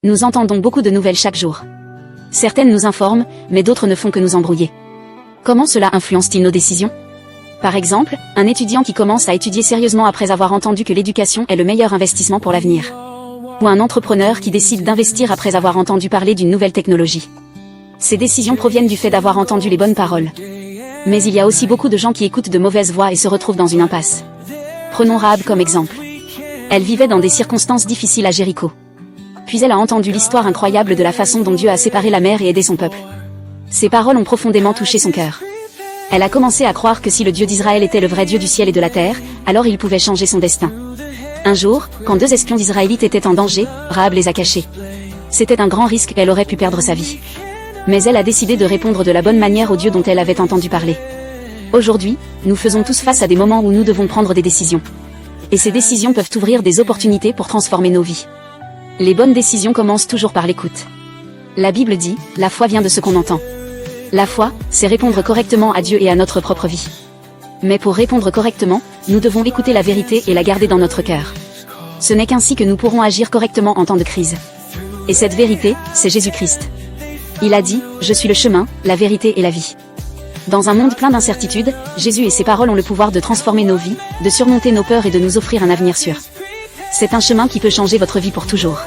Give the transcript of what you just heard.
Nous entendons beaucoup de nouvelles chaque jour. Certaines nous informent, mais d'autres ne font que nous embrouiller. Comment cela influence-t-il nos décisions? Par exemple, un étudiant qui commence à étudier sérieusement après avoir entendu que l'éducation est le meilleur investissement pour l'avenir. Ou un entrepreneur qui décide d'investir après avoir entendu parler d'une nouvelle technologie. Ces décisions proviennent du fait d'avoir entendu les bonnes paroles. Mais il y a aussi beaucoup de gens qui écoutent de mauvaises voix et se retrouvent dans une impasse. Prenons Rahab comme exemple. Elle vivait dans des circonstances difficiles à Jéricho. Puis elle a entendu l'histoire incroyable de la façon dont Dieu a séparé la mer et aidé son peuple. Ces paroles ont profondément touché son cœur. Elle a commencé à croire que si le Dieu d'Israël était le vrai Dieu du ciel et de la terre, alors il pouvait changer son destin. Un jour, quand 2 espions d'Israélites étaient en danger, Rahab les a cachés. C'était un grand risque, elle aurait pu perdre sa vie. Mais elle a décidé de répondre de la bonne manière au Dieu dont elle avait entendu parler. Aujourd'hui, nous faisons tous face à des moments où nous devons prendre des décisions. Et ces décisions peuvent ouvrir des opportunités pour transformer nos vies. Les bonnes décisions commencent toujours par l'écoute. La Bible dit, la foi vient de ce qu'on entend. La foi, c'est répondre correctement à Dieu et à notre propre vie. Mais pour répondre correctement, nous devons écouter la vérité et la garder dans notre cœur. Ce n'est qu'ainsi que nous pourrons agir correctement en temps de crise. Et cette vérité, c'est Jésus-Christ. Il a dit, je suis le chemin, la vérité et la vie. Dans un monde plein d'incertitudes, Jésus et ses paroles ont le pouvoir de transformer nos vies, de surmonter nos peurs et de nous offrir un avenir sûr. C'est un chemin qui peut changer votre vie pour toujours.